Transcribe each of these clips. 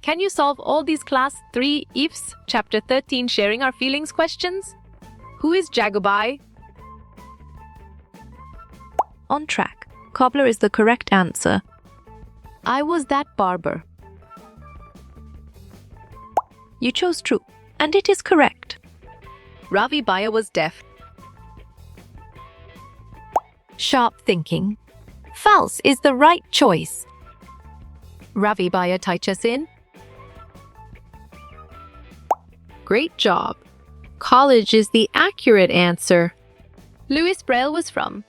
Can you solve all these class 3 ifs, chapter 13 sharing our feelings questions? Who is Jagobai? On track. Cobbler is the correct answer. I was that barber. You chose true, and it is correct. Ravi Baya was deaf. Sharp thinking. False is the right choice. Ravi Baya teaches in. Great job. College is the accurate answer. Louis Braille was from.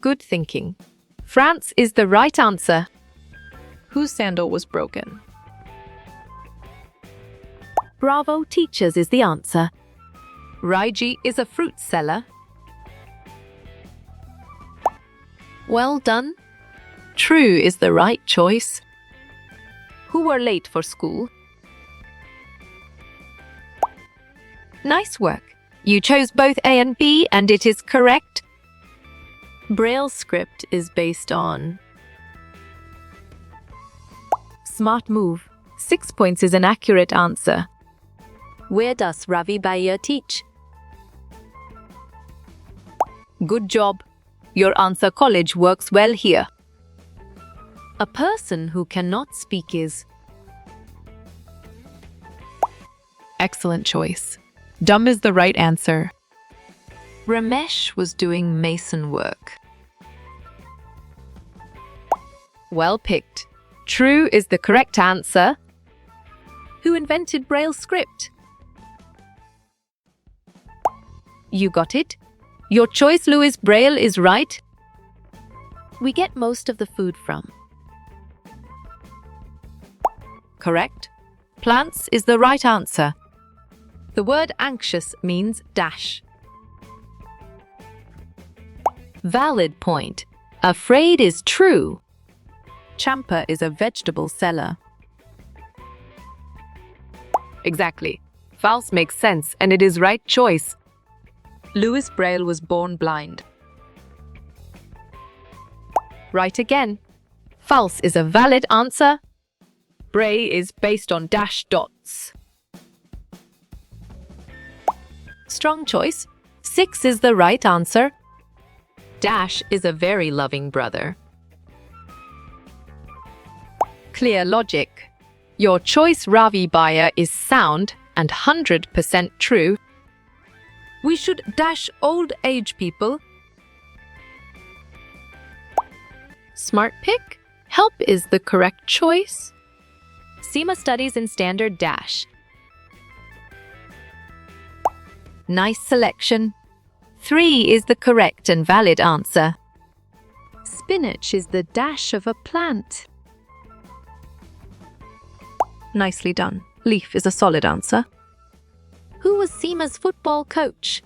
Good thinking. France is the right answer. Whose sandal was broken? Bravo teachers is the answer. Raiji is a fruit seller. Well done. True is the right choice. Who were late for school? Nice work. You chose both A and B, and it is correct. Braille script is based on. Smart move. 6 points is an accurate answer. Where does Ravi Baya teach? Good job. Your answer college works well here. A person who cannot speak is. Excellent choice. Dumb is the right answer. Ramesh was doing mason work. Well picked. True is the correct answer. Who invented Braille script? You got it. Your choice, Louis Braille, is right. We get most of the food from. Correct. Plants is the right answer. The word anxious means dash. Valid point. Afraid is true. Champa is a vegetable seller. Exactly. False makes sense and it is right choice. Louis Braille was born blind. Right again. False is a valid answer. Braille is based on dash dots. Strong choice. 6 is the right answer. Dash is a very loving brother. Clear logic. Your choice, Ravi Baya, is sound and 100% true. We should dash old age people. Smart pick. Help is the correct choice. Seema studies in standard dash. Nice selection. 3 is the correct and valid answer. Spinach is the dash of a plant. Nicely done. Leaf is a solid answer. Who was Seema's football coach?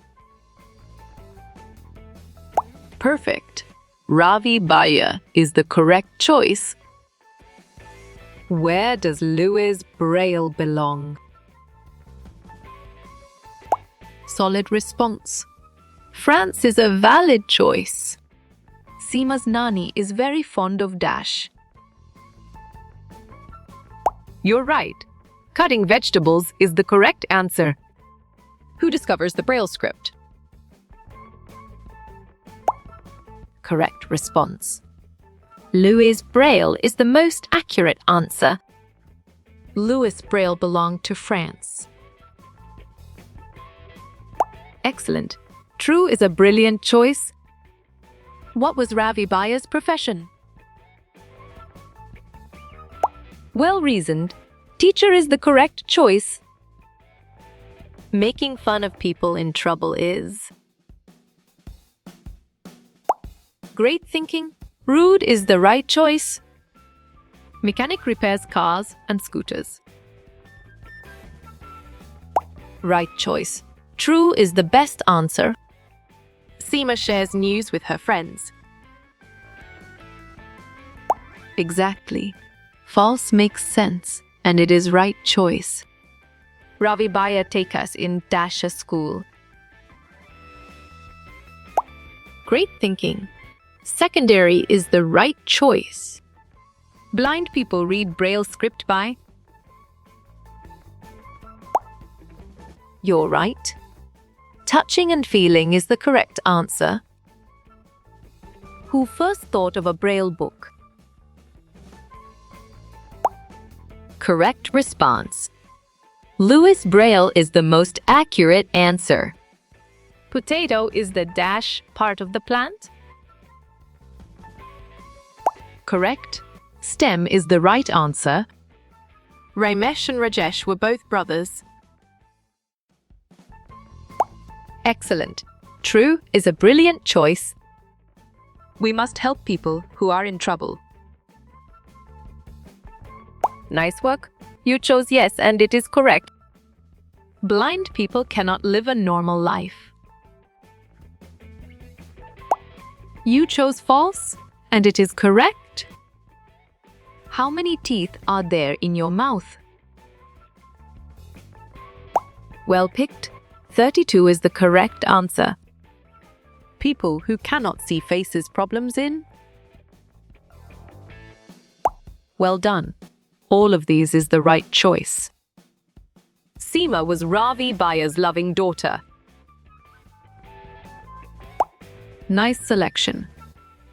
Perfect. Ravi Baya is the correct choice. Where does Louis Braille belong? Solid response. France is a valid choice. Seema's Nani is very fond of dash. You're right. Cutting vegetables is the correct answer. Who discovers the Braille script? Correct response. Louis Braille is the most accurate answer. Louis Braille belonged to France. Excellent. True is a brilliant choice. What was Ravi Baya's profession? Well reasoned. Teacher is the correct choice. Making fun of people in trouble is. Great thinking. Rude is the right choice. Mechanic repairs cars and scooters. Right choice. True is the best answer. Seema shares news with her friends. Exactly. False makes sense, and it is right choice. Ravi Baya take us in Dasha school. Great thinking. Secondary is the right choice. Blind people read Braille script by. You're right. Touching and feeling is the correct answer. Who first thought of a Braille book? Correct response. Louis Braille is the most accurate answer. Potato is the dash part of the plant. Correct. Stem is the right answer. Ramesh and Rajesh were both brothers. Excellent. True is a brilliant choice. We must help people who are in trouble. Nice work. You chose yes, and it is correct. Blind people cannot live a normal life. You chose false, and it is correct. How many teeth are there in your mouth? Well picked. 32 is the correct answer. People who cannot see faces problems in. Well done. All of these is the right choice. Seema was Ravi Baya's loving daughter. Nice selection.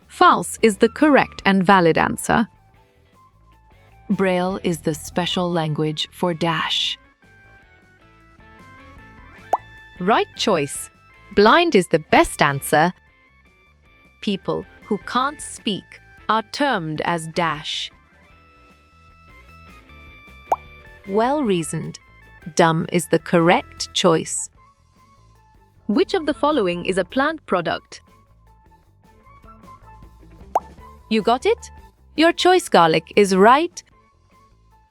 False is the correct and valid answer. Braille is the special language for dash. Right choice. Blind is the best answer. People who can't speak are termed as dash. Well reasoned. Dumb is the correct choice. Which of the following is a plant product? You got it? Your choice, garlic, is right.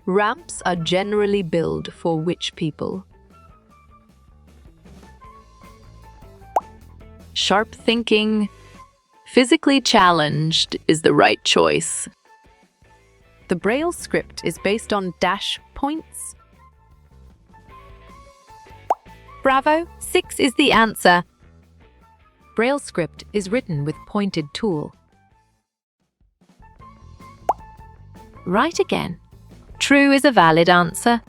Ramps are generally built for which people? Sharp thinking. Physically challenged is the right choice. The Braille script is based on dash points. Bravo, 6 is the answer. Braille script is written with pointed tool. Right again. True is a valid answer.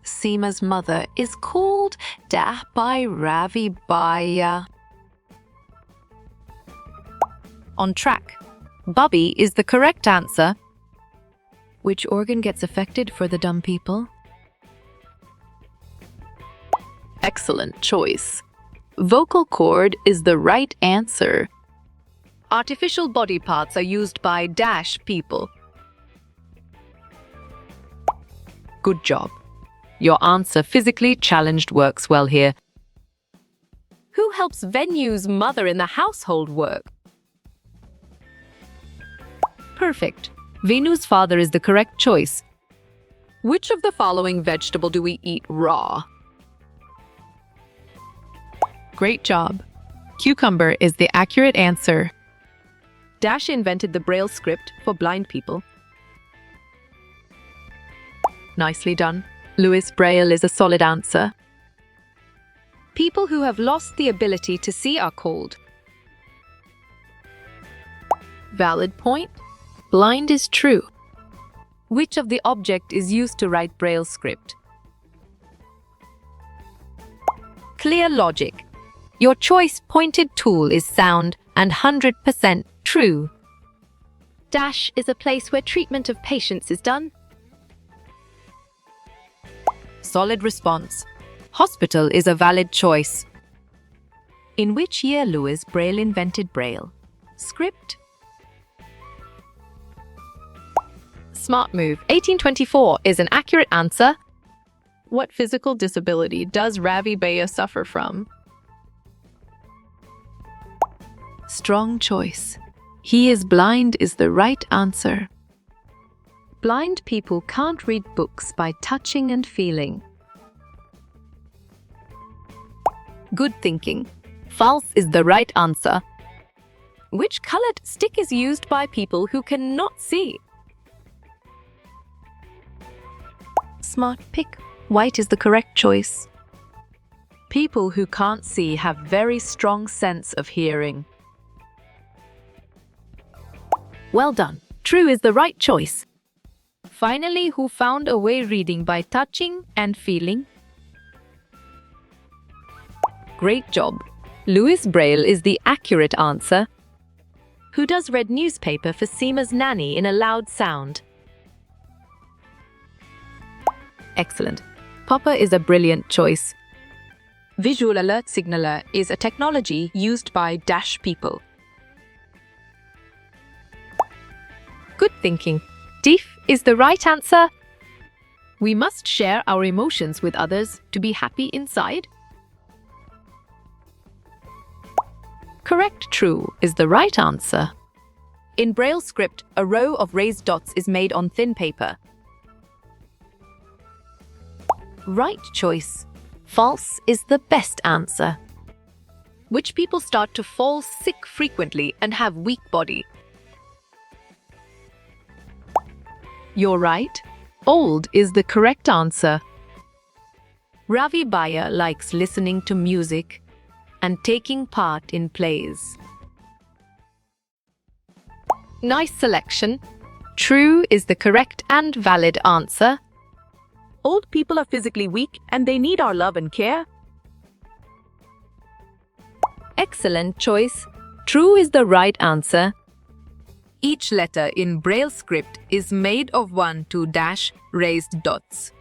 Seema's mother is called Da by Ravi Baya. On track. Bubby is the correct answer. Which organ gets affected for the dumb people? Excellent choice. Vocal cord is the right answer. Artificial body parts are used by dash people. Good job. Your answer physically challenged works well here. Who helps Venu's mother in the household work? Perfect. Venu's father is the correct choice. Which of the following vegetable do we eat raw? Great job. Cucumber is the accurate answer. Dash invented the Braille script for blind people. Nicely done. Louis Braille is a solid answer. People who have lost the ability to see are called. Valid point. Blind is true. Which of the object is used to write Braille script? Clear logic. Your choice pointed tool is sound and 100% true. Dash is a place where treatment of patients is done. Solid response. Hospital is a valid choice. In which year Louis Braille invented Braille? Script. Smart move. 1824 is an accurate answer. What physical disability does Ravi Baya suffer from? Strong choice. He is blind is the right answer. Blind people can't read books by touching and feeling. Good thinking. False is the right answer. Which colored stick is used by people who cannot see? Smart pick. White is the correct choice. People who can't see have very strong sense of hearing. Well done. True is the right choice. Finally, who found a way reading by touching and feeling? Great job. Louis Braille is the accurate answer. Who does read newspaper for Seema's nanny in a loud sound? Excellent. Papa is a brilliant choice. Visual alert signaler is a technology used by Dash people. Good thinking. Deaf is the right answer. We must share our emotions with others to be happy inside. Correct true is the right answer. In Braille script, a row of raised dots is made on thin paper. Right choice. False is the best answer. Which people start to fall sick frequently and have weak body? You're right. Old is the correct answer. Ravi Baya likes listening to music and taking part in plays. Nice selection. True is the correct and valid answer. Old people are physically weak and they need our love and care. Excellent choice. True is the right answer. Each letter in Braille script is made of 1 to dash raised dots.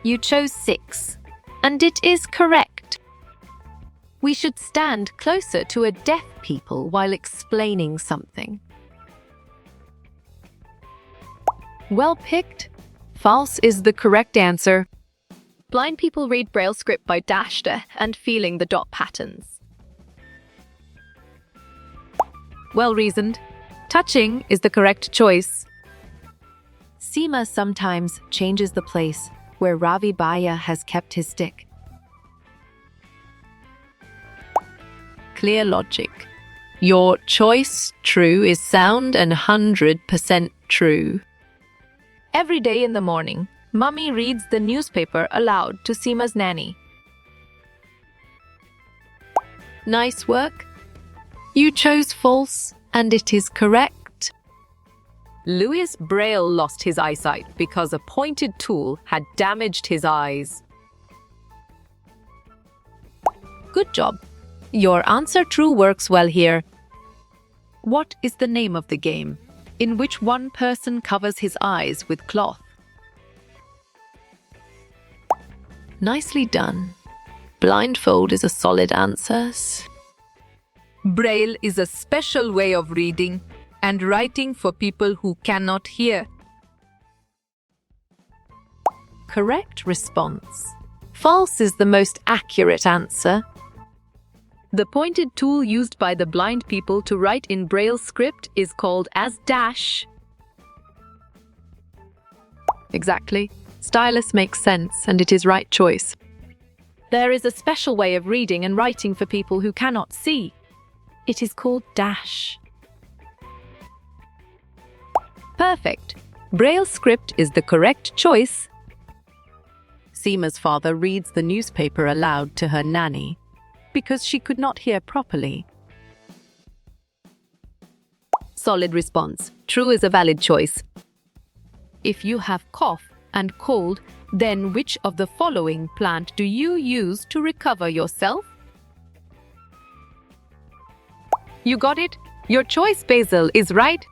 You chose 6, and it is correct. We should stand closer to a deaf people while explaining something. Well picked. False is the correct answer. Blind people read Braille script by dashed and feeling the dot patterns. Well reasoned. Touching is the correct choice. Seema sometimes changes the place where Ravi Baya has kept his stick. Clear logic. Your choice, true, is sound and 100% true. Every day in the morning, Mummy reads the newspaper aloud to Seema's nanny. Nice work. You chose false, and it is correct. Louis Braille lost his eyesight because a pointed tool had damaged his eyes. Good job. Your answer true works well here. What is the name of the game in which one person covers his eyes with cloth? Nicely done. Blindfold is a solid answer. Braille is a special way of reading and writing for people who cannot hear. Correct response. False is the most accurate answer. The pointed tool used by the blind people to write in Braille script is called as dash. Exactly. Stylus makes sense and it is right choice. There is a special way of reading and writing for people who cannot see. It is called dash. Perfect. Braille script is the correct choice. Seema's father reads the newspaper aloud to her nanny because she could not hear properly. Solid response. True is a valid choice. If you have cough and cold, then which of the following plant do you use to recover yourself? You got it? Your choice, Basil, is right.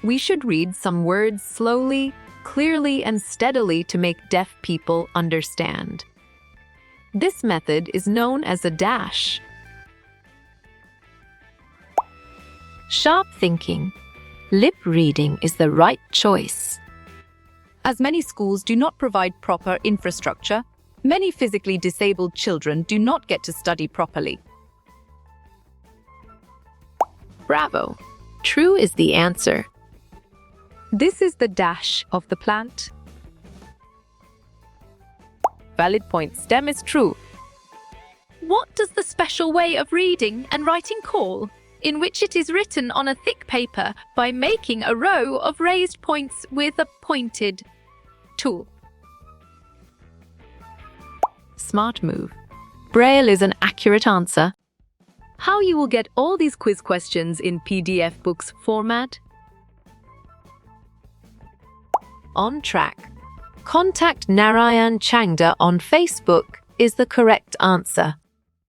We should read some words slowly, clearly, and steadily to make deaf people understand. This method is known as a dash. Sharp thinking. Lip reading is the right choice. As many schools do not provide proper infrastructure, many physically disabled children do not get to study properly. Bravo! True is the answer. This is the dash of the plant. Valid point. Stem is true. What does the special way of reading and writing call, in which it is written on a thick paper by making a row of raised points with a pointed tool? Smart move. Braille is an accurate answer. how you will get all these quiz questions in PDF books format? On track. Contact Narayan Changda on Facebook is the correct answer.